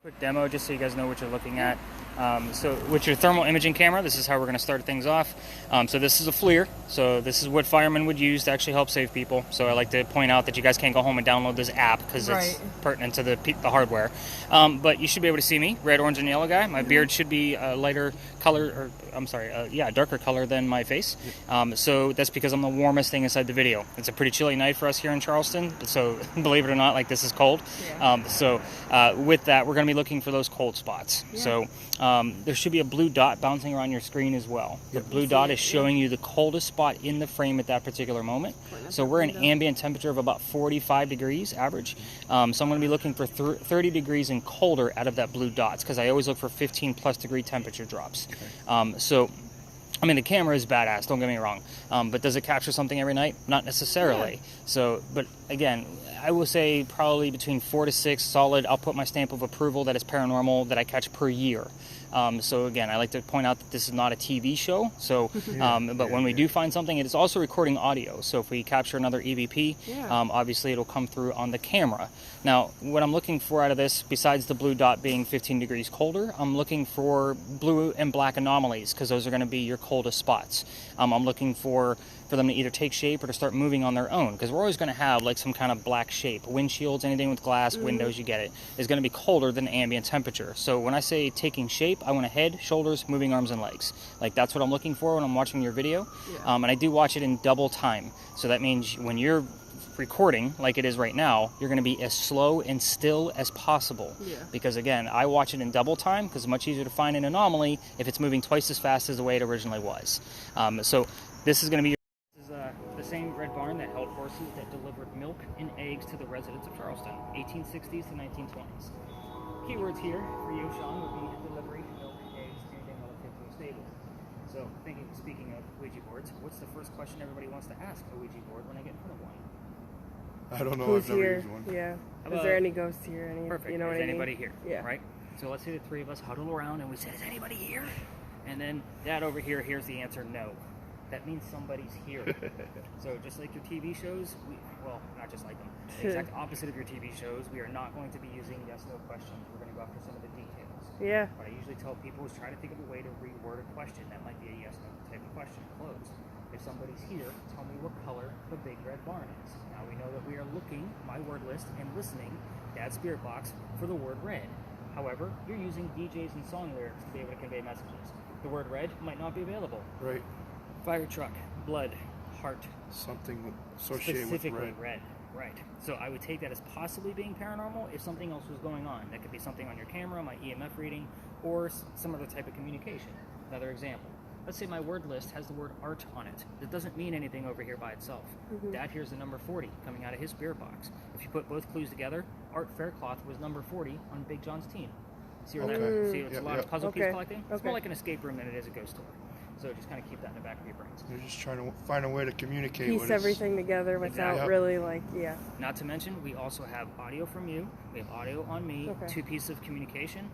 Quick demo just so you guys know what you're looking at. So with your thermal imaging camera, this is how we're going to start things off. So this is a FLIR. So this is what firemen would use to actually help save people. So I like to point out that you guys can't go home and download this app because it's pertinent to the hardware. But you should be able to see me, red, orange, and yellow guy. My beard should be a lighter color, or I'm sorry, darker color than my face. So that's because I'm the warmest thing inside the video. It's a pretty chilly night for us here in Charleston. So believe it or not, like, this is cold. Yeah. With that, we're going to be looking for those cold spots. Yeah. So there should be a blue dot bouncing around your screen as well. The blue dot is showing you the coldest spot in the frame at that particular moment. So we're in ambient temperature of about 45 degrees average. So I'm going to be looking for 30 degrees and colder out of that blue dots, because I always look for 15 plus degree temperature drops. So I mean, the camera is badass, don't get me wrong, but does it capture something every night? Not necessarily. Yeah. So, but again, I will say probably between 4 to 6 solid. I'll put my stamp of approval that is paranormal that I catch per year. So again, I like to point out that this is not a TV show. So, but when we do find something, it is also recording audio. So if we capture another EVP, obviously it'll come through on the camera. Now, what I'm looking for out of this, besides the blue dot being 15 degrees colder, I'm looking for blue and black anomalies, because those are going to be your coldest spots. I'm looking for them to either take shape or to start moving on their own, because we're always going to have like some kind of black shape. Windshields, anything with glass, windows, you get it, is going to be colder than ambient temperature. So when I say taking shape, I want a head, shoulders, moving arms and legs. Like, that's what I'm looking for when I'm watching your video. And I do watch it in double time. So that means when you're recording like it is right now, you're going to be as slow and still as possible. Because again, I watch it in double time because it's much easier to find an anomaly if it's moving twice as fast as the way it originally was. So this is going to be the same red barn that held horses that delivered milk and eggs to the residents of Charleston, 1860s to 1920s. Keywords here for you, Sean, would be delivery, milk, eggs, anything relative to a stable. So, speaking of Ouija boards, what's the first question everybody wants to ask a Ouija board when they get in front of one? I don't know. Who's I've never here? used one. Yeah. Is there any ghosts here? Perfect. You know is what I mean? anybody here? Yeah. Right? So let's say the three of us huddle around and we say, is anybody here? And then Dad over here hears the answer, no. That means somebody's here. So just like your TV shows, well, not just like them, the exact opposite of your TV shows, we are not going to be using yes-no questions. We're going to go after some of the details. Yeah. What I usually tell people is try to think of a way to reword a question that might be a yes-no type of question. Close. If somebody's here, tell me what color the big red barn is. Now we know that we are looking, my word list, and listening, Dad's spirit box, for the word red. However, you're using DJs and song lyrics to be able to convey messages. The word red might not be available. Right. Fire truck, blood, heart. Something associated with specifically red. Right. So I would take that as possibly being paranormal if something else was going on. That could be something on your camera, my EMF reading, or some other type of communication. Another example. Let's say my word list has the word art on it. That doesn't mean anything over here by itself. Dad hears the number 40 coming out of his spirit box. If you put both clues together, Art Faircloth was number 40 on Big John's team. See where that? See, it's a lot of puzzle piece collecting. It's more like an escape room than it is a ghost tour. So just kind of keep that in the back of your brains. You're just trying to find a way to communicate. Piece everything together without really, like, Not to mention, we also have audio from you. We have audio on me. Two pieces of communication.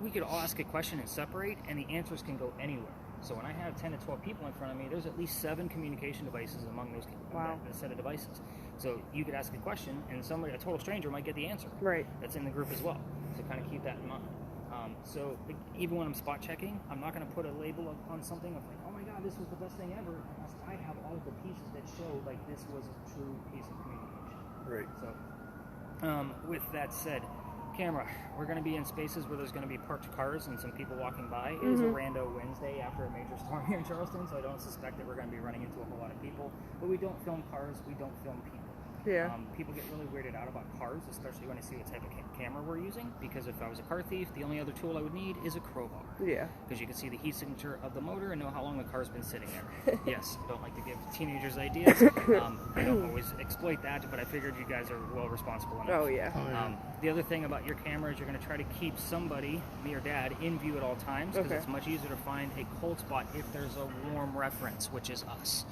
We could all ask a question and separate, and the answers can go anywhere. So when I have 10 to 12 people in front of me, there's at least 7 communication devices among those that set of devices. So you could ask a question, and somebody, a total stranger, might get the answer. Right. That's in the group as well. So kind of keep that in mind. So even when I'm spot checking, I'm not going to put a label on something of like, oh my God, this was the best thing ever, unless I have all of the pieces that show like this was a true piece of communication. Right. So with that said, camera, we're going to be in spaces where there's going to be parked cars and some people walking by. It is a rando Wednesday after a major storm here in Charleston, so I don't suspect that we're going to be running into a whole lot of people. But we don't film cars, we don't film people. Yeah. People get really weirded out about cars, especially when I see what type of camera we're using, because if I was a car thief, the only other tool I would need is a crowbar. Yeah. Because you can see the heat signature of the motor and know how long the car's been sitting there. Yes, don't like to give teenagers ideas. I don't always exploit that, but I figured you guys are well responsible enough. Oh, yeah. The other thing about your camera is you're going to try to keep somebody, me or Dad, in view at all times, because it's much easier to find a cold spot if there's a warm reference, which is us.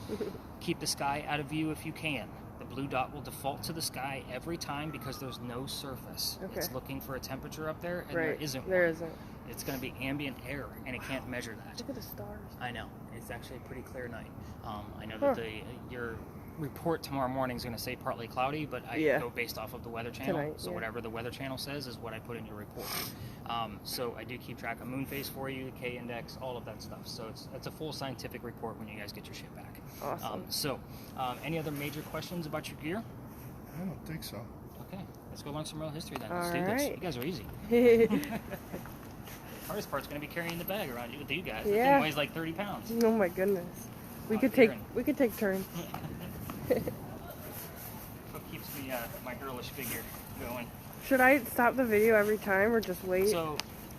Keep the sky out of view if you can. The blue dot will default to the sky every time because there's no surface. It's looking for a temperature up there, and there isn't one. There isn't. It's going to be ambient air, and it can't measure that. Look at the stars. I know. It's actually a pretty clear night. I know that your report tomorrow morning is going to say partly cloudy, but I go based off of the Weather Channel. Tonight, so whatever the Weather Channel says is what I put in your report. So I do keep track of moon phase for you, K index, all of that stuff. So it's a full scientific report when you guys get your shit back. Awesome. Any other major questions about your gear? I don't think so. Okay, let's go learn some real history then. All Let's do this. right. You guys are easy. Hardest part's going to be carrying the bag around with you guys. Yeah. That thing weighs like 30 pounds. Oh my goodness. We could take turns. What keeps my girlish figure going. Should I stop the video every time or just wait? So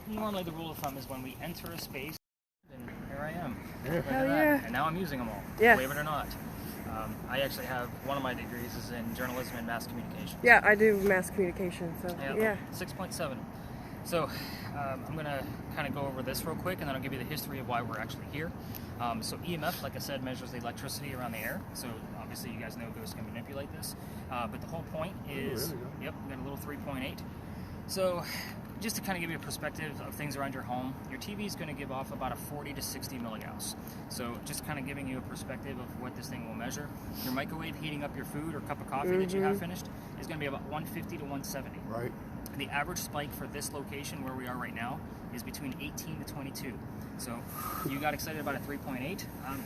normally the rule of thumb is when we enter a space, and here I am. Yeah. Hell yeah. And now I'm using them all. Yes. Believe it or not. I actually have one of my degrees is in journalism and mass communication. Yeah, I do mass communication, so yeah. 6.7. So I'm going to kind of go over this real quick, and then I'll give you the history of why we're actually here. So EMF, like I said, measures the electricity around the air. So obviously you guys know ghosts can manipulate this. But the whole point is, we got a little 3.8. So just to kind of give you a perspective of things around your home, your TV is going to give off about a 40 to 60 milligauss. So just kind of giving you a perspective of what this thing will measure. Your microwave heating up your food or cup of coffee that you have finished is going to be about 150 to 170. Right. The average spike for this location where we are right now is between 18 to 22. So you got excited about a 3.8. I'm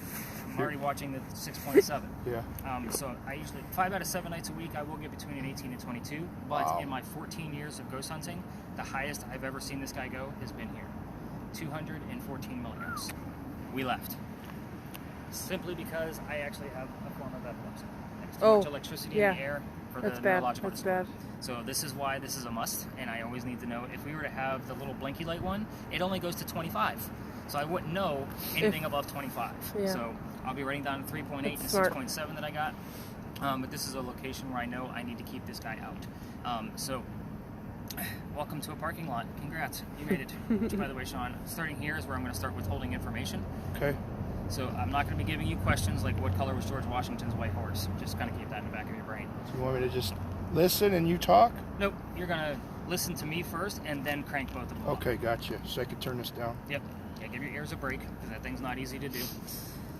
already watching the 6.7. Yeah. So I usually 5 out of 7 nights a week I will get between an 18 and 22. But in my 14 years of ghost hunting, the highest I've ever seen this guy go has been here, 214 milligrams. We left simply because I actually have a form of epilepsy. There's too much electricity in the air for the neurological disorder. So this is why this is a must, and I always need to know. If we were to have the little blinky light one, it only goes to 25. So I wouldn't know anything above 25. Yeah. So I'll be writing down 3.8 and 6.7 that I got. But this is a location where I know I need to keep this guy out. So welcome to a parking lot. Congrats, you made it. Which, by the way, Sean, starting here is where I'm going to start withholding information. Okay. So I'm not going to be giving you questions like what color was George Washington's white horse. Just kind of keep that in the back of your brain. So you want me to just listen and you talk? Nope. You're going to listen to me first and then crank both of them. Okay, gotcha. So I can turn this down? Yep. Yeah, give your ears a break because that thing's not easy to do.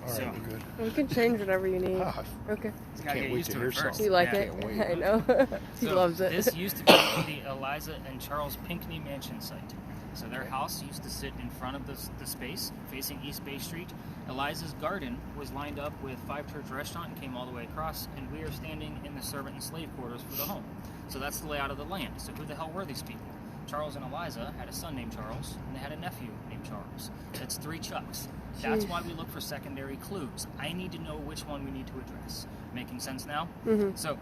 All right, we're good. We can change whatever you need. Can't Okay. wait to hear something. You like it? Can't wait. I know. He loves it. This used to be the Eliza and Charles Pinckney mansion site. So their house used to sit in front of the space facing East Bay Street. Eliza's garden was lined up with Five Church Restaurant and came all the way across, and we are standing in the servant and slave quarters for the home. So that's the layout of the land. So who the hell were these people? Charles and Eliza had a son named Charles, and they had a nephew named Charles. That's 3 Chucks. That's why we look for secondary clues. I need to know which one we need to address. Making sense now? So,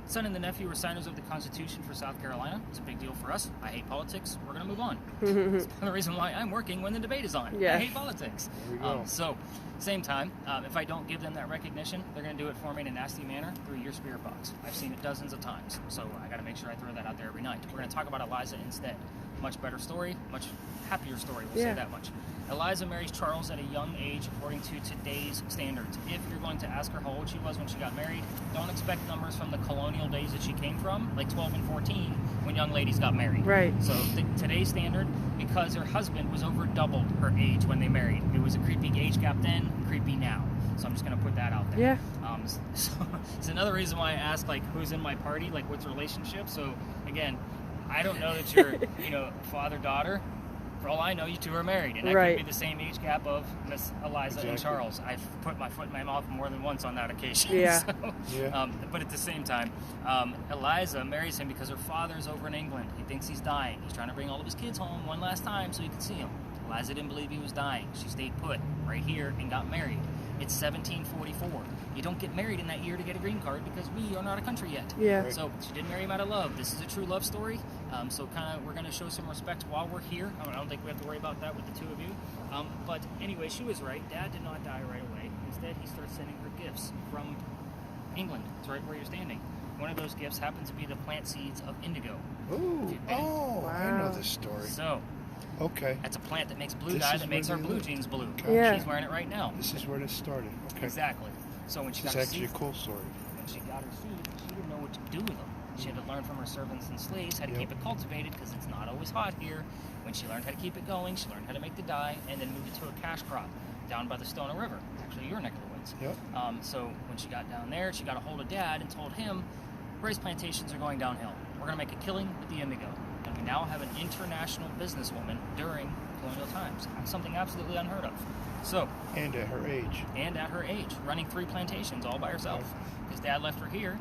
son and the nephew were signers of the Constitution for South Carolina. It's a big deal for us. I hate politics. We're going to move on. That's the reason why I'm working when the debate is on. I hate politics. There we go. So, same time, if I don't give them that recognition, they're going to do it for me in a nasty manner through your spirit box. I've seen it dozens of times, so I got to make sure I throw that out there every night. We're going to talk about Eliza instead. Much better story, much happier story, we'll say that much. Eliza marries Charles at a young age according to today's standards. If you're going to ask her how old she was when she got married, don't expect numbers from the colonial days that she came from, like 12 and 14, when young ladies got married. Right. So today's standard, because her husband was over doubled her age when they married. It was a creepy age gap then, creepy now. So I'm just going to put that out there. Yeah. So it's another reason why I asked, like, who's in my party, like, what's the relationship? So, again, I don't know that you're, father-daughter. For all I know, you two are married, and that could be the same age gap of Miss Eliza and Charles. I've put my foot in my mouth more than once on that occasion. Yeah. But at the same time, Eliza marries him because her father's over in England. He thinks he's dying. He's trying to bring all of his kids home one last time so he can see them. Eliza didn't believe he was dying. She stayed put right here and got married. It's 1744. You don't get married in that year to get a green card because we are not a country yet. Yeah. Right. So she did marry him out of love. This is a true love story. So kind of we're going to show some respect while we're here. I don't think we have to worry about that with the two of you. But anyway, she was right. Dad did not die right away. Instead, he starts sending her gifts from England. It's right where you're standing. One of those gifts happens to be the plant seeds of indigo. Ooh. Oh, I know this story. So, okay. That's a plant that makes blue dye that makes our blue jeans blue. Okay. Yeah. She's wearing it right now. This is where this started. Okay. Exactly. So when she got It's her actually seeds, a cool story. when she got her seeds, she didn't know what to do with them. She had to learn from her servants and slaves how to keep it cultivated because it's not always hot here. When she learned how to keep it going, she learned how to make the dye and then moved it to a cash crop down by the Stono River, actually your neck of the roads. Yep. So when she got down there, she got a hold of Dad and told him, rice plantations are going downhill. We're going to make a killing with the indigo. And we now have an international businesswoman during colonial times. Something absolutely unheard of. So. And at her age. And at her age, running 3 plantations all by herself. His dad left her here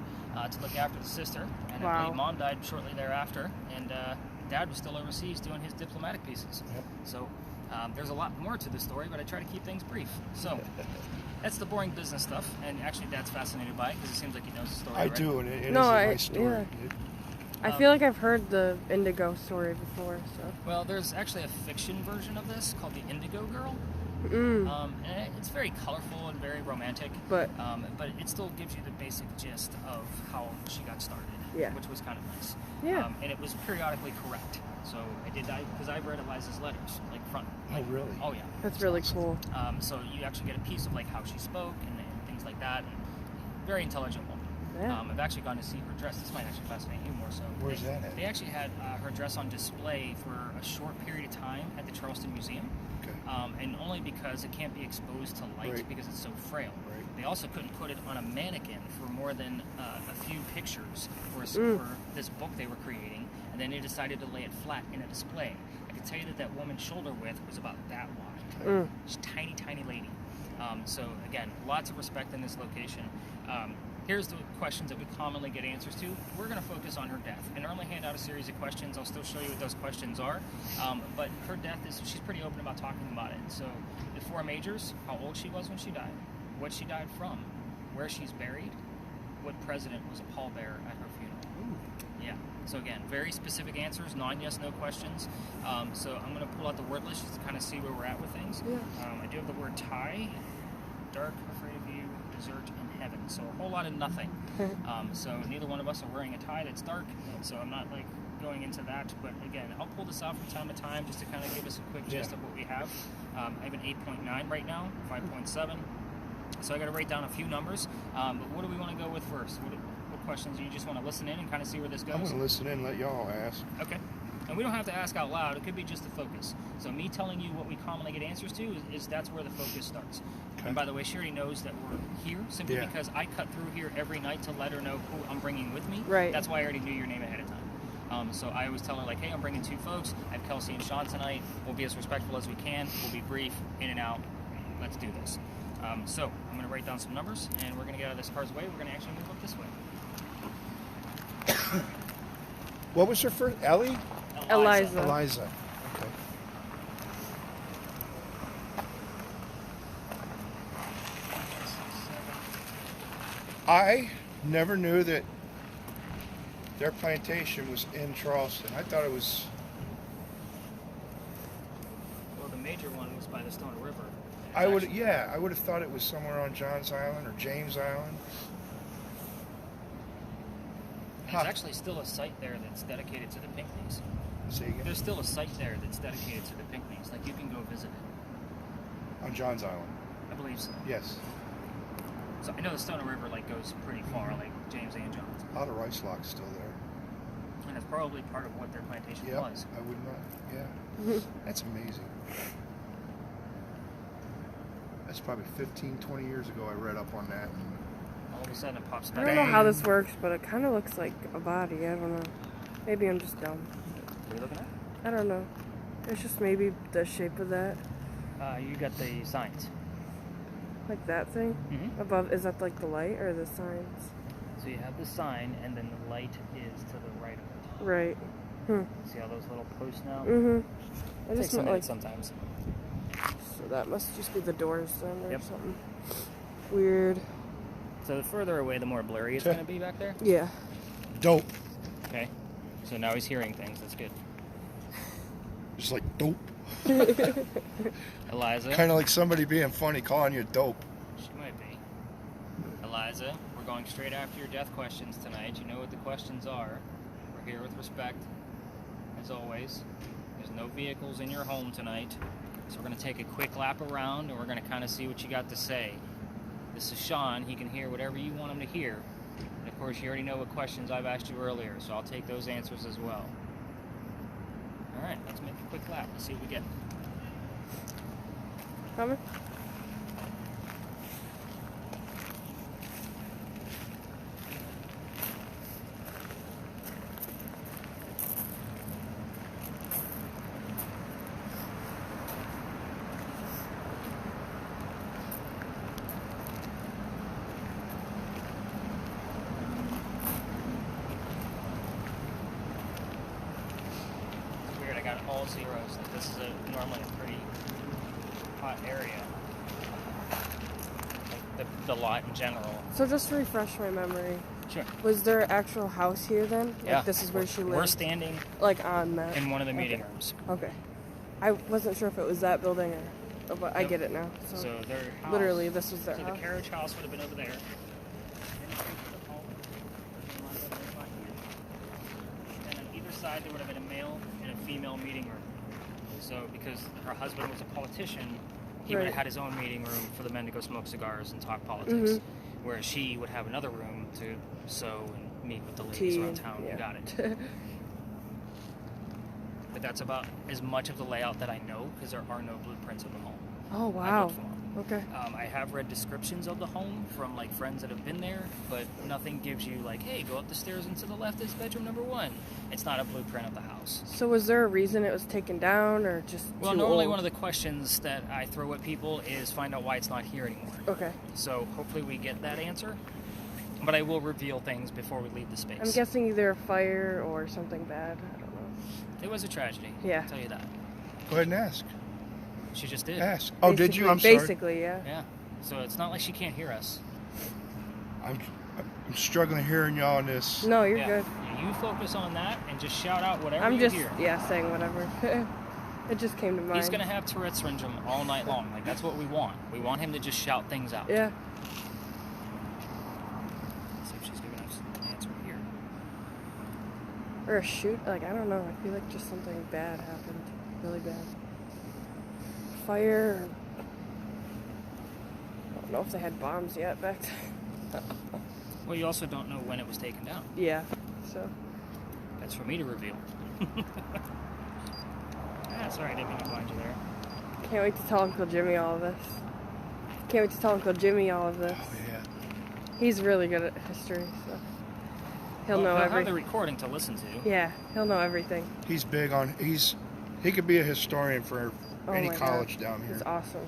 to look after the sister, and I believe Mom died shortly thereafter, and Dad was still overseas doing his diplomatic pieces. Yep. So there's a lot more to the story, but I try to keep things brief. So that's the boring business stuff, and actually Dad's fascinated by it because it seems like he knows the story. I do, and it is a nice story. Yeah. I feel like I've heard the Indigo story before. So. Well, there's actually a fiction version of this called The Indigo Girl. Mm. And it's very colorful and very romantic, but it still gives you the basic gist of how she got started, which was kind of nice. Yeah. And it was periodically correct. So I did that because I've read Eliza's letters, like front. Oh, really? Oh, yeah. That's really cool. So you actually get a piece of like how she spoke and things like that. And very intelligent woman. Yeah. I've actually gone to see her dress. This might actually fascinate you more so. Where's that at? They actually had her dress on display for a short period of time at the Charleston Museum. Okay. And only because it can't be exposed to light because it's so frail. Right. They also couldn't put it on a mannequin for more than a few pictures for this book they were creating, and then they decided to lay it flat in a display. I can tell you that woman's shoulder width was about that wide. She's a tiny, tiny lady. So again, lots of respect in this location. Here's the questions that we commonly get answers to. We're going to focus on her death and normally hand out a series of questions. I'll still show you what those questions are. But her death she's pretty open about talking about it. So the 4 majors, how old she was when she died, what she died from, where she's buried, what president was a pallbearer at her funeral. Ooh. Yeah. So again, very specific answers, non-yes, no questions. So I'm going to pull out the word list just to kind of see where we're at with things. Yeah. I do have the word tie, dark, afraid of you, desert, and heaven. So a whole lot of nothing. So neither one of us are wearing a tie that's dark, so I'm not like going into that. But again, I'll pull this out from time to time just to kind of give us a quick gist of what we have. I have an 8.9 right now, 5.7. So I got to write down a few numbers. But what do we want to go with first? What questions? Do you just want to listen in and kind of see where this goes? I'm going to listen in and let y'all ask. Okay. And we don't have to ask out loud. It could be just the focus. So me telling you what we commonly get answers to is that's where the focus starts. Okay. And by the way, she already knows that we're here simply because I cut through here every night to let her know who I'm bringing with me. Right. That's why I already knew your name ahead of time. So I always tell her, like, hey, I'm bringing 2 folks. I have Kelsey and Sean tonight. We'll be as respectful as we can. We'll be brief, in and out. Let's do this. So I'm going to write down some numbers, and we're going to get out of this car's way. We're going to actually move up this way. What was her first? Ellie? Eliza. Eliza. Okay. I never knew that their plantation was in Charleston. I thought it was... Well, the major one was by the Stone River. I would have thought it was somewhere on Johns Island or James Island. There's actually still a site there that's dedicated to the Pinckneys. Say again? There's still a site there that's dedicated to the Pinckneys. Like, you can go visit it. On Johns Island? I believe so. Yes. So I know the Stone River like goes pretty far, like James and Johns. A lot of rice logs still there. And it's probably part of what their plantation was. I would not. Yeah. That's amazing. That's probably 15, 20 years ago I read up on that. All of a sudden it pops I back. don't know how this works, but it kind of looks like a body. I don't know. Maybe I'm just dumb. What are you looking at? I don't know. It's just maybe the shape of that. You got the signs. Like that thing? Mm-hmm. Above, is that like the light or the signs? So you have the sign, and then the light is to the right of it. Right. See all those little posts now? Mm-hmm. It takes a minute sometimes. So that must just be the doors then or Yep. something. Weird. So the further away, the more blurry it's going to be back there? Yeah. Dope. Okay. So now he's hearing things. That's good. Just like dope. Eliza. Kind of like somebody being funny calling you dope. She might be. Eliza, we're going straight after your death questions tonight. You know what the questions are. We're here with respect, as always. There's no vehicles in your home tonight. So we're going to take a quick lap around, and we're going to kind of see what you got to say. This is Sean. He can hear whatever you want him to hear. And of course, you already know what questions I've asked you earlier, so I'll take those answers as well. All right, let's make a quick lap. Let's see what we get. Coming? at all zeros. Like, this is normally a pretty hot area. Like the lot in general. So just to refresh my memory, Sure. was there an actual house here then? Yeah. Like this is where she lived? We're standing like on that? in one of the meeting rooms. Okay. I wasn't sure if it was that building or, but I Yep. get it now. So, So their house, literally, this was their so house. the carriage house would have been over there. And on either side there would have been a male and a female meeting room. So because her husband was a politician, he would have Right. had his own meeting room for the men to go smoke cigars and talk politics. Whereas she would have another room to sew and meet with the ladies Tea, around town. yeah. You got it. But that's about as much of the layout that I know, because there are no blueprints of the home. Oh I've wow. looked for 'em. Okay. I have read descriptions of the home from like friends that have been there, but nothing gives you like, hey, go up the stairs and to the left is bedroom number 1. It's not a blueprint of the house. So was there a reason it was taken down, or just Well, too normally old? one of the questions that I throw at people is find out why it's not here anymore. Okay. So hopefully we get that answer, but I will reveal things before we leave the space. I'm guessing either a fire or something bad. I don't know. It was a tragedy. Yeah. I'll tell you that. Go ahead and ask. She just did. Ask. Oh, did you? I'm sorry. Basically, yeah. Yeah. So it's not like she can't hear us. I'm struggling hearing y'all on this. No, you're Yeah. good. You focus on that and just shout out whatever I'm you just hear. saying whatever. It just came to mind. He's going to have Tourette's syndrome all night long. Like, that's what we want. We want him to just shout things out. Yeah. Let's see if she's giving us an answer here. Or a shoot. Like I don't know. I feel like just something bad happened. Really bad. Fire. I don't know if they had bombs yet back then. Well, you also don't know when it was taken down. Yeah. So. That's for me to reveal. Sorry, I didn't mean to blind you there. Can't wait to tell Uncle Jimmy all of this. Can't wait to tell Uncle Jimmy all of this. Oh yeah. He's really good at history, so he'll know He'll everything. have the recording to listen to. Yeah, he'll know everything. He's big on. He could be a historian for Oh any my college God. down here. He's awesome.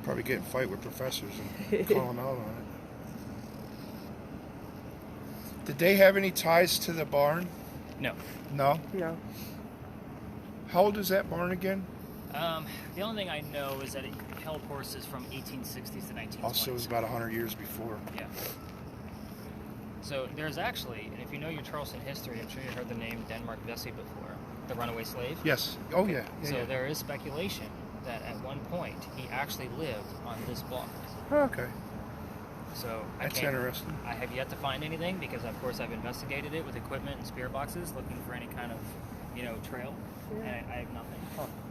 Probably get in a fight with professors and call them out on it. Did they have any ties to the barn? No. No. No. How old is that barn again? The only thing I know is that it held horses from 1860s to 1920s. Also, it was about 100 years before. Yeah. So there's actually, and if you know your Charleston history, I'm sure you heard the name Denmark Vesey before, the runaway slave. Yes. Oh yeah. So yeah. there is speculation that at one point he actually lived on this block. Okay. So That's I interesting. have yet to find anything because, of course, I've investigated it with equipment and spirit boxes, looking for any kind of, trail, Yeah. and I have nothing.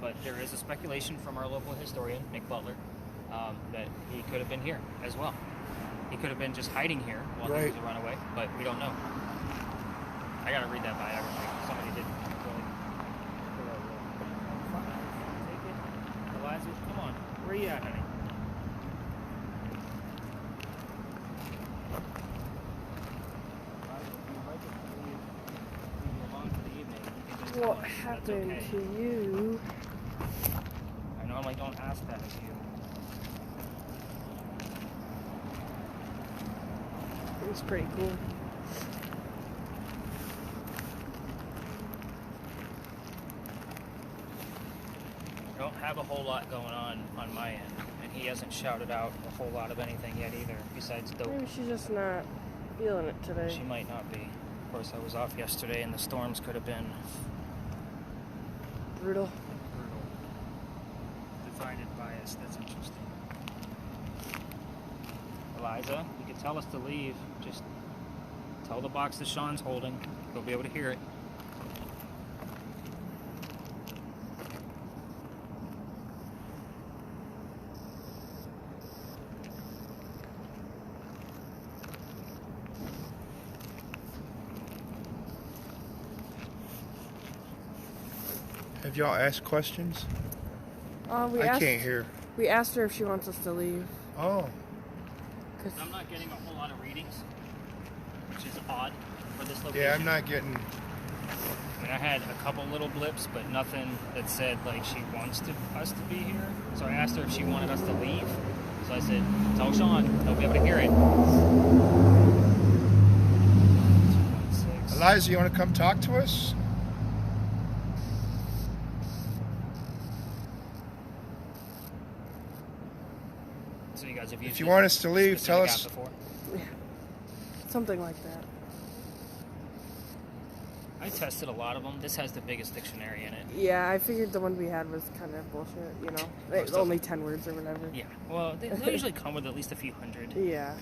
But there is a speculation from our local historian, Nick Butler, that he could have been here as well. He could have been just hiding here while he was a runaway, but we don't know. I got to read that biography. Somebody did. Eliza, come on. Where you at, honey? What happened to you? I normally don't ask that of you. It was pretty cool. I don't have a whole lot going on my end, and he hasn't shouted out a whole lot of anything yet either, besides dope. Maybe she's just not feeling it today. She might not be. Of course, I was off yesterday, and the storms could have been Brutal. brutal. Divided bias, that's interesting. Eliza, you can tell us to leave. Just tell the box that Sean's holding. He'll be able to hear it. Have y'all asked questions? We I asked, can't hear. We asked her if she wants us to leave. Oh. 'Cause I'm not getting a whole lot of readings, which is odd for this location. Yeah, I'm not getting. I mean, I had a couple little blips, but nothing that said like she wants us to be here. So I asked her if she wanted us to leave. So I said, "Tell Sean, he'll be able to hear it." 216. Eliza, you want to come talk to us? So you guys have used If you want us to leave, tell us. before? Yeah. Something like that. I tested a lot of them. This has the biggest dictionary in it. Yeah, I figured the one we had was kind of bullshit, you know? It's only 10 words or whatever. Yeah. Well, they usually come with at least a few hundred. Yeah.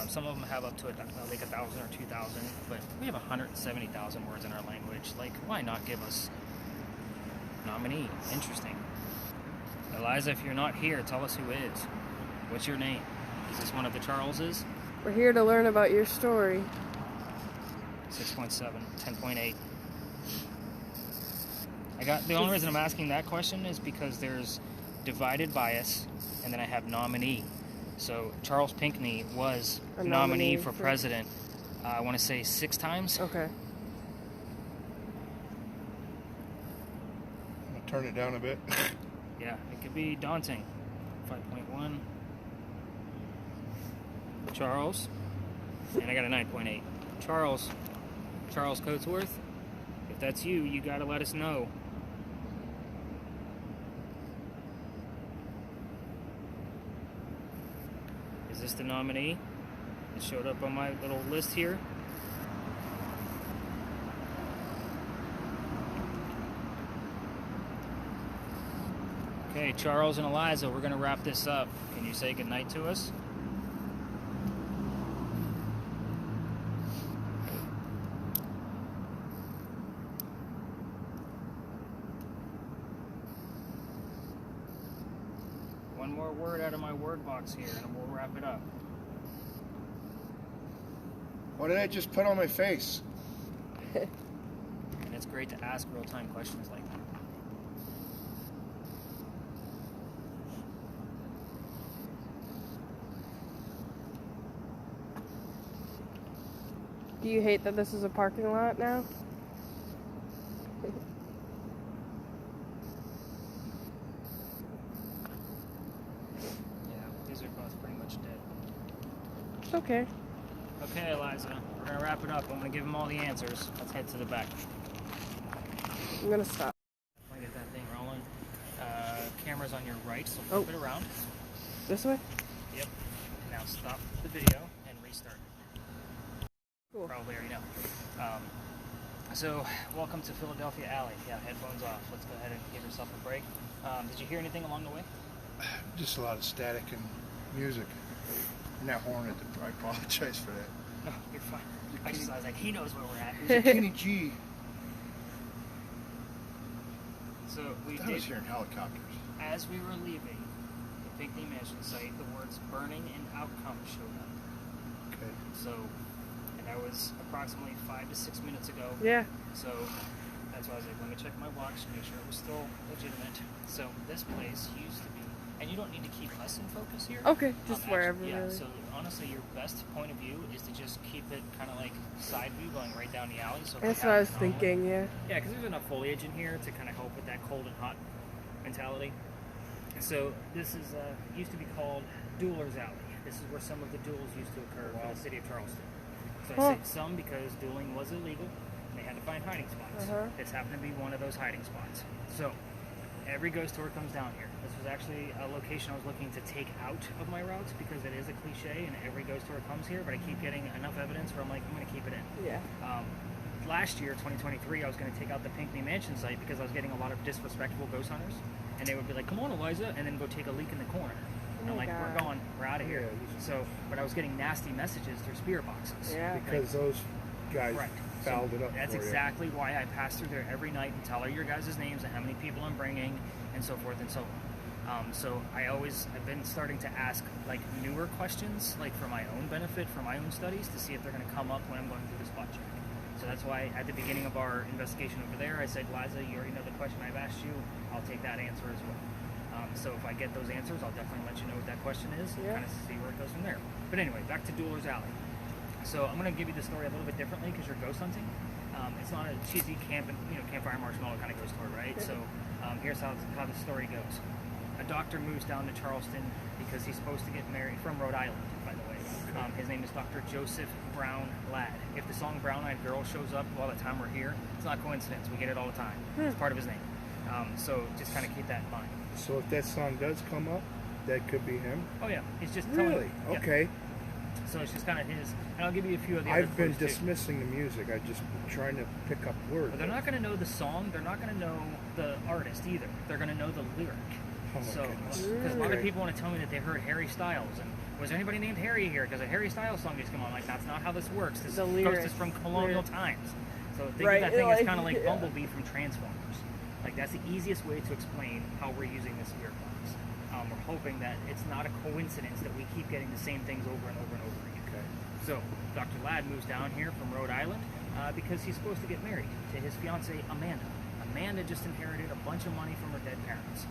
Some of them have up to like 1,000 or 2,000, but we have 170,000 words in our language. Like, why not give us nominee? Interesting. Eliza, if you're not here, tell us who is. What's your name? Is this one of the Charleses? We're here to learn about your story. 6.7, 10.8. The only reason I'm asking that question is because there's divided bias, and then I have nominee. So Charles Pinckney was A nominee for president, I want to say 6 times. Okay. I'm gonna turn it down a bit. Yeah, it could be daunting. 5.1. Charles. And I got a 9.8. Charles Coatsworth. If that's you, you gotta let us know. Is this the nominee that showed up on my little list here? Okay, Charles and Eliza, we're gonna wrap this up. Can you say goodnight to us? One more word out of my word box here, and we'll wrap it up. What did I just put on my face? And it's great to ask real-time questions like that. Do you hate that this is a parking lot now? Yeah, these are both pretty much dead. It's okay. Okay, Eliza, we're gonna wrap it up. I'm gonna give them all the answers. Let's head to the back. I'm gonna stop. I'm gonna get that thing rolling. Camera's on your right, so Oh. flip it around. This way? Yep. Now stop the video and restart. Cool. Probably already know. So, welcome to Philadelphia Alley. Yeah, headphones off. Let's go ahead and give yourself a break. Did you hear anything along the way? Just a lot of static and music. And that horn, I apologize for that. No, you're fine. I was like, he knows where we're at. It was a Kenny G. So, we I did, was hearing helicopters. as we were leaving the Pinckney Mansion site, the words burning and outcome showed up. Okay. So, and that was approximately 5 to 6 minutes ago. Yeah. So that's why I was like, let me check my watch to make sure it was still legitimate. So this place used to be, and you don't need to keep us in focus here. Okay, just wherever. Yeah, Really. so honestly, your best point of view is to just keep it kind of like side view going right down the alley. So if That's we what I have was an anomaly- thinking, yeah. Yeah, because there's enough foliage in here to kind of help with that cold and hot mentality. So this is used to be called Dueler's Alley. This is where some of the duels used to occur in the city of Charleston. So I say some because dueling was illegal. They had to find hiding spots. This happened to be one of those hiding spots. So every ghost tour comes down here. This was actually a location I was looking to take out of my routes because it is a cliche and every ghost tour comes here, but I keep getting enough evidence where I'm like, I'm going to keep it in. Yeah. Last year, 2023, I was going to take out the Pinckney Mansion site because I was getting a lot of disrespectful ghost hunters. And they would be like, come on, Eliza, and then go take a leak in the corner. And I'm my like, we're God. going, we're out of here. So, but I was getting nasty messages through spirit boxes. Yeah. Because those guys Right. fouled it up That's for exactly why I pass through there every night and tell her your guys' names and how many people I'm bringing and so forth and so on. So I've been starting to ask like newer questions, like for my own benefit, for my own studies, to see if they're going to come up when I'm going through the spot check. So that's why at the beginning of our investigation over there, I said, Liza, you already know the question I've asked you. I'll take that answer as well. So if I get those answers, I'll definitely let you know what that question is and Yeah. kind of see where it goes from there. But anyway, back to Dueler's Alley. So I'm going to give you the story a little bit differently because you're ghost hunting. It's not a cheesy campfire marshmallow kind of ghost story, right? So here's how the story goes. A doctor moves down to Charleston because he's supposed to get married from Rhode Island, by the way. His name is Dr. Joseph Brown Ladd. If the song Brown Eyed Girl shows up while the time we're here, it's not coincidence. We get it all the time. It's part of his name. So just kind of keep that in mind. So if that song does come up, that could be him. Oh yeah, he's just Really? telling, yeah. Okay. So it's just kind of his, and I'll give you a few of the other I've been clues, too. dismissing the music. I'm just trying to pick up words. But they're not going to know the song. They're not going to know the artist either. They're going to know the lyric. Oh my So, goodness. because a lot of Okay. people want to tell me that they heard Harry Styles, and was there anybody named Harry here? Because a Harry Styles song just come on. Like, that's not how this works. This The coast lyrics. is from colonial times. So think Right, of that thing as like, kind of like yeah. Bumblebee from Transformers. Like, that's the easiest way to explain how we're using this spirit box. We're hoping that it's not a coincidence that we keep getting the same things over and over and over again. Okay. So, Dr. Ladd moves down here from Rhode Island because he's supposed to get married to his fiancée, Amanda. Amanda just inherited a bunch of money from her dead parents.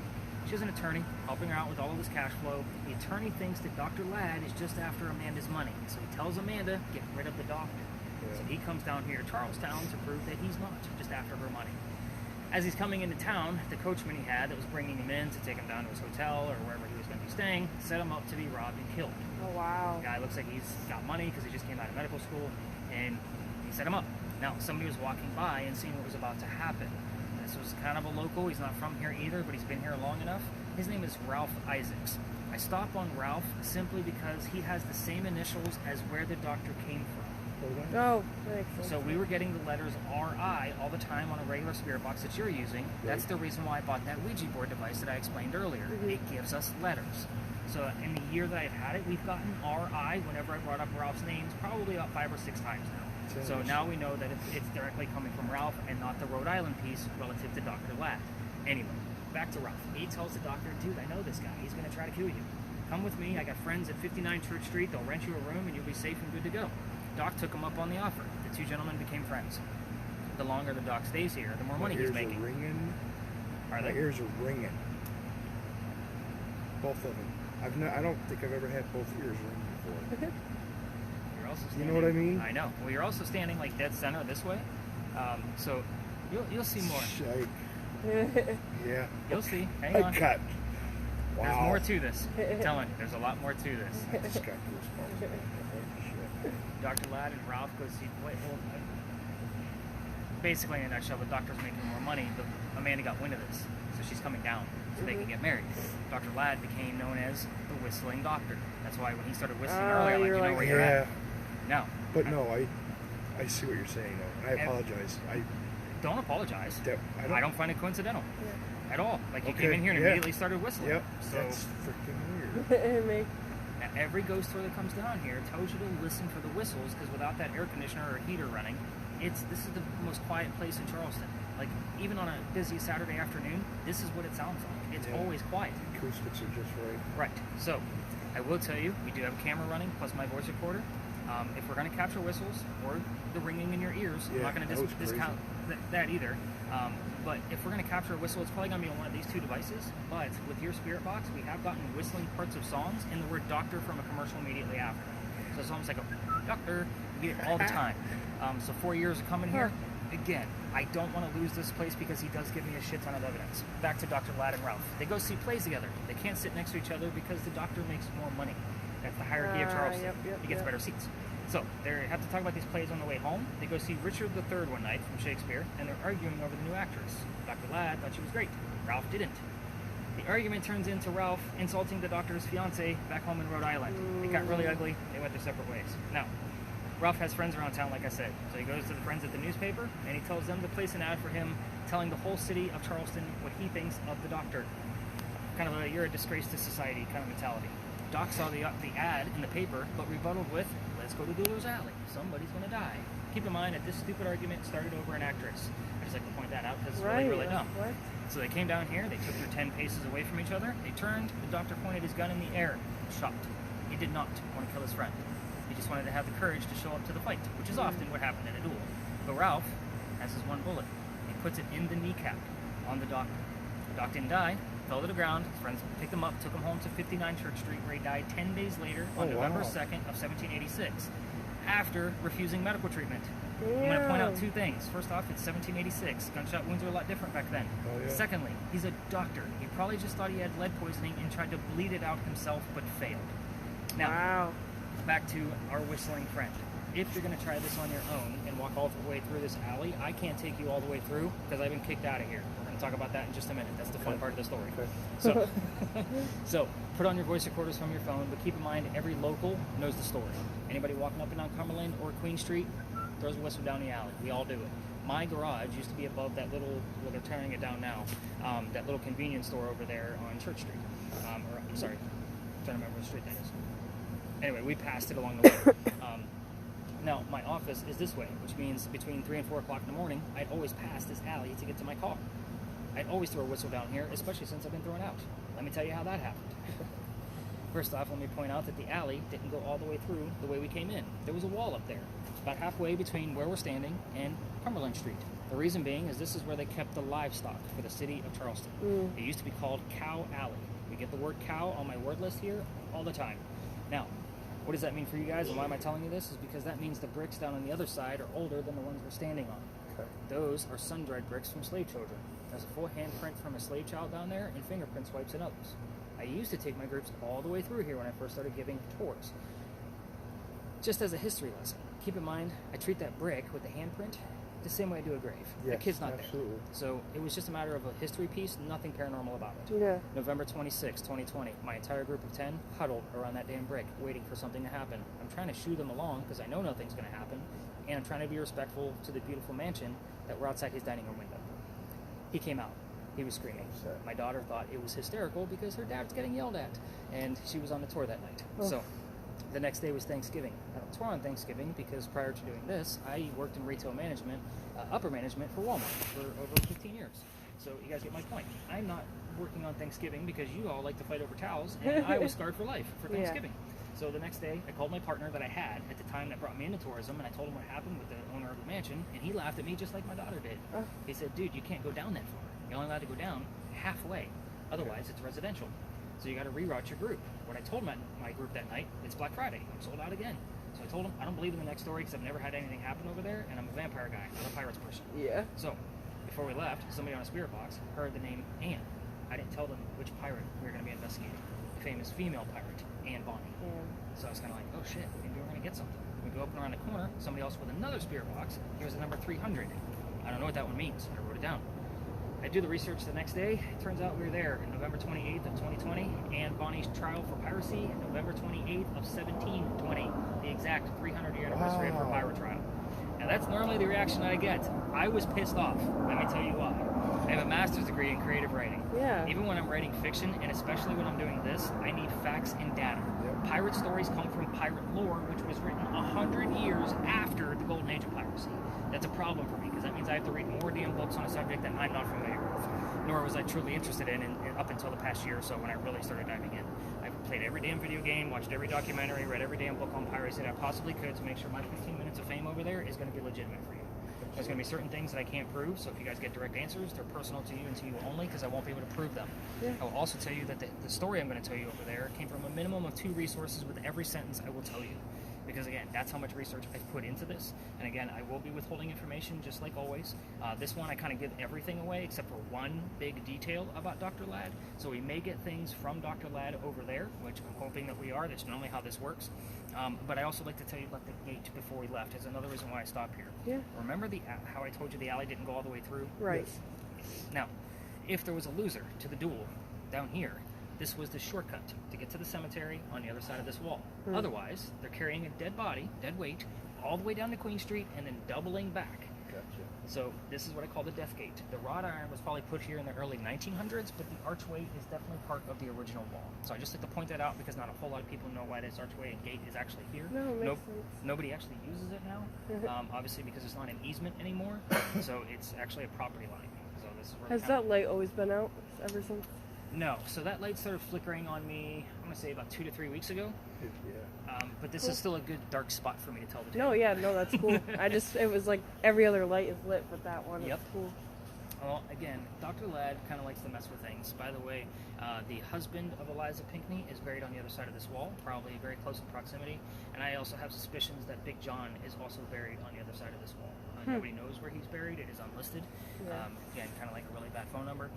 She's an attorney, helping her out with all of this cash flow. The attorney thinks that Dr. Ladd is just after Amanda's money, so he tells Amanda, get rid of the doctor. Yeah. So he comes down here to Charlestown to prove that he's not just after her money. As he's coming into town, the coachman he had that was bringing him in to take him down to his hotel or wherever he was going to be staying set him up to be robbed and killed. Oh, wow. The guy looks like he's got money because he just came out of medical school, and he set him up. Now, somebody was walking by and seeing what was about to happen. This was kind of a local. He's not from here either, but he's been here long enough. His name is Ralph Isaacs. I stop on Ralph simply because he has the same initials as where the doctor came from. Oh, that makes sense. So we were getting the letters RI all the time on a regular spirit box that you're using. That's the reason why I bought that Ouija board device that I explained earlier. It gives us letters. So in the year that I've had it, we've gotten RI whenever I brought up Ralph's names, probably about 5 or 6 times now. So now we know that it's directly coming from Ralph and not the Rhode Island piece relative to Dr. Ladd. Anyway, back to Ralph. He tells the doctor, dude, I know this guy. He's going to try to kill you. Come with me. I got friends at 59 Church Street. They'll rent you a room and you'll be safe and good to go. Doc took him up on the offer. The two gentlemen became friends. The longer the Doc stays here, the more money he's making. My ears are ringing. Are My they? ears are ringing. Both of them. I don't think I've ever had both ears ring before. You're also You know what I mean? I know. Well, you're also standing like dead center this way. So you'll see more. Shite. Yeah. You'll see. Hang I on. cut. Wow. There's more to this. I'm telling you, there's a lot more to this. I just got goosebumps. Shit. Dr. Ladd and Ralph go see. Basically, in a nutshell, the doctor's making more money, but Amanda got wind of this, so she's coming down so they can get married. Dr. Ladd became known as the Whistling Doctor. That's why when he started whistling earlier, like, you know where you're at. Now, But no, I see what you're saying, though, and I apologize. don't apologize. I don't find it coincidental at all. Like, you Okay, came in here and yeah. immediately started whistling. Yep. So That's freaking weird. every ghost tour that comes down here tells you to listen for the whistles, because without that air conditioner or heater running, this is the most quiet place in Charleston. Like, even on a busy Saturday afternoon, this is what it sounds like. It's always quiet. Acoustics are just right. Right. So, I will tell you, we do have a camera running plus my voice recorder. If we're going to capture whistles or the ringing in your ears, I'm not going to discount that either. But if we're going to capture a whistle, it's probably going to be on one of these two devices. But with your spirit box, we have gotten whistling parts of songs and the word doctor from a commercial immediately after. So it's almost like a doctor. We get it all the time. So 4 years of coming here, again, I don't want to lose this place because he does give me a shit ton of evidence. Back to Dr. Ladd and Ralph. They go see plays together. They can't sit next to each other because the doctor makes more money. That's the hierarchy of Charleston. He gets better seats. So they have to talk about these plays on the way home. They go see Richard III one night from Shakespeare, and they're arguing over the new actress. Dr. Ladd thought she was great. Ralph didn't. The argument turns into Ralph insulting the doctor's fiancée back home in Rhode Island. It got really ugly. They went their separate ways. Now, Ralph has friends around town, like I said. So he goes to the friends at the newspaper, and he tells them to place an ad for him telling the whole city of Charleston what he thinks of the doctor. Kind of a you're a disgrace to society kind of mentality. Doc saw the ad in the paper, but rebutted with, let's go to Doodler's Alley. Somebody's going to die. Keep in mind that this stupid argument started over an actress. I just like to point that out because it's really dumb. What? So they came down here, they took their 10 paces away from each other, they turned, the doctor pointed his gun in the air, shot. He did not want to kill his friend. He just wanted to have the courage to show up to the fight, which is often what happened in a duel. But Ralph has his one bullet. He puts it in the kneecap on the doctor. The doctor didn't die, fell to the ground. His friends picked him up, took him home to 59 Church Street, where he died 10 days later on November 2nd of 1786, after refusing medical treatment. I'm going to point out two things. First off, it's 1786. Gunshot wounds are a lot different back then. Secondly, he's a doctor. He probably just thought he had lead poisoning and tried to bleed it out himself, but failed. Now, back to our whistling friend. If you're going to try this on your own and walk all the way through this alley, I can't take you all the way through because I've been kicked out of here. We're going to talk about that in just a minute. That's the fun part of the story. Okay. So, so put on your voice recorders from your phone, but keep in mind every local knows the story. Anybody walking up and down Cumberland or Queen Street throws a whistle down the alley. We all do it. My garage used to be above that little, well, they're tearing it down now, that little convenience store over there on Church Street. Or I'm sorry, I'm trying to remember what street that is. Anyway, we passed it along the way. Now, my office is this way, which means between 3 and 4 o'clock in the morning, I'd always pass this alley to get to my car. I'd always throw a whistle down here, especially since I've been thrown out. Let me tell you how that happened. First off, let me point out that the alley didn't go all the way through the way we came in. There was a wall up there, about halfway between where we're standing and Cumberland Street. The reason being is this is where they kept the livestock for the city of Charleston. It used to be called Cow Alley. We get the word cow on my word list here all the time. Now, what does that mean for you guys, and why am I telling you this? Is because that means the bricks down on the other side are older than the ones we're standing on. Okay. Those are sun-dried bricks from slave children. There's a full handprint from a slave child down there, and fingerprint swipes and others. I used to take my groups all the way through here when I first started giving tours. Just as a history lesson, keep in mind, I treat that brick with the handprint the same way I do a grave. Yes, the kid's not absolutely. there. So it was just a matter of a history piece, nothing paranormal about it. Yeah. November 26, 2020, my entire group of 10 huddled around that damn brick, waiting for something to happen. I'm trying to shoo them along because I know nothing's going to happen, and I'm trying to be respectful to the beautiful mansion that we're outside his dining room window. He came out. He was screaming. My daughter thought it was hysterical because her dad was getting yelled at, and she was on the tour that night. Oh. So the next day was Thanksgiving. I don't tour on Thanksgiving because prior to doing this, I worked in retail management, upper management for Walmart for over 15 years. So you guys get my point. I'm not working on Thanksgiving because you all like to fight over towels, and I was scarred for life for Thanksgiving. So the next day, I called my partner that I had at the time that brought me into tourism, and I told him what happened with the owner of the mansion, and he laughed at me just like my daughter did. Oh. He said, dude, you can't go down that far. You're only allowed to go down halfway. Otherwise, it's residential. So you got to reroute your group. What I told my group that night, it's Black Friday. I'm sold out again. So I told him, I don't believe in the next story because I've never had anything happen over there, and I'm a vampire guy, not a pirates person. Yeah. So before we left, somebody on a spirit box heard the name Anne. I didn't tell them which pirate we were going to be investigating. The famous female pirate, Anne Bonny. So I was kind of like, oh shit, maybe we're going to get something. We go up and around the corner, somebody else with another spirit box. Here's the number 300. I don't know what that one means. I wrote it down. I do the research the next day. It turns out we were there on November 28th of 2020. Anne Bonny's trial for piracy, November 28th of 1720. The exact 300-year anniversary of her pirate trial. And that's normally the reaction that I get. I was pissed off. Let me tell you why. I have a master's degree in creative writing. Yeah. Even when I'm writing fiction, and especially when I'm doing this, I need facts and data. Pirate stories come from pirate lore, which was written 100 years after the golden age of piracy. That's a problem for me, because that means I have to read more damn books on a subject that I'm not familiar with, nor was I truly interested in up until the past year or so when I really started diving in. I've played every damn video game, watched every documentary, read every damn book on piracy that I possibly could to make sure my 15 minutes of fame over there is going to be legitimate for you. There's going to be certain things that I can't prove, so if you guys get direct answers, they're personal to you and to you only, because I won't be able to prove them. Yeah. I will also tell you that the story I'm going to tell you over there came from a minimum of 2 resources with every sentence I will tell you. Because again, that's how much research I've put into this. And again, I will be withholding information just like always. This one I kind of give everything away except for one big detail about Dr. Ladd. So we may get things from Dr. Ladd over there, which I'm hoping that we are. That's normally how this works. But I also like to tell you about the gate before we left. Is another reason why I stopped here. Yeah. Remember how I told you the alley didn't go all the way through? Right. Now, if there was a loser to the duel down here, this was the shortcut to get to the cemetery on the other side of this wall. Otherwise, they're carrying a dead body, dead weight, all the way down to Queen Street and then doubling back. Gotcha. So this is what I call the death gate. The wrought iron was probably put here in the early 1900s, but the archway is definitely part of the original wall. So I just like to point that out because not a whole lot of people know why this archway and gate is actually here. No, it makes sense. Nobody actually uses it now, obviously because it's not an easement anymore. So it's actually a property line. So this is where Has that light always been out ever since? No, so that light started flickering on me, I'm going to say about 2 to 3 weeks ago. Yeah. But this is still a good dark spot for me to tell the tale. No, yeah, no, that's cool. It was like every other light is lit, but that one is cool. Well, again, Dr. Ladd kind of likes to mess with things. By the way, the husband of Eliza Pinckney is buried on the other side of this wall, probably very close in proximity. And I also have suspicions that Big John is also buried on the other side of this wall. Nobody knows where he's buried. It is unlisted. Yeah. Again, kind of like a really bad phone number.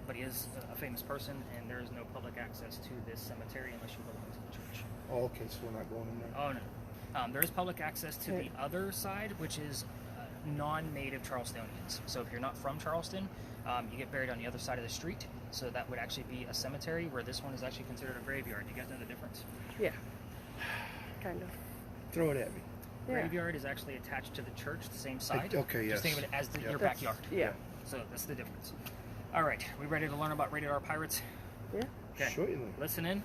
But he is a famous person, and there is no public access to this cemetery unless you belong to the church. Oh, okay, so we're not going in there? Oh, no. There is public access to the other side, which is non-native Charlestonians. So if you're not from Charleston, you get buried on the other side of the street. So that would actually be a cemetery, where this one is actually considered a graveyard. You guys know the difference? Yeah. Kind of. Throw it at me. Yeah. Graveyard is actually attached to the church, the same side. Okay, yes. Just think of it as your That's- backyard. Yeah. So that's the difference. All right, we ready to learn about rated R pirates? Yeah. Okay. Certainly. Listen in.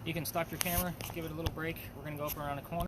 You can stop your camera, give it a little break. We're gonna go up around the corner.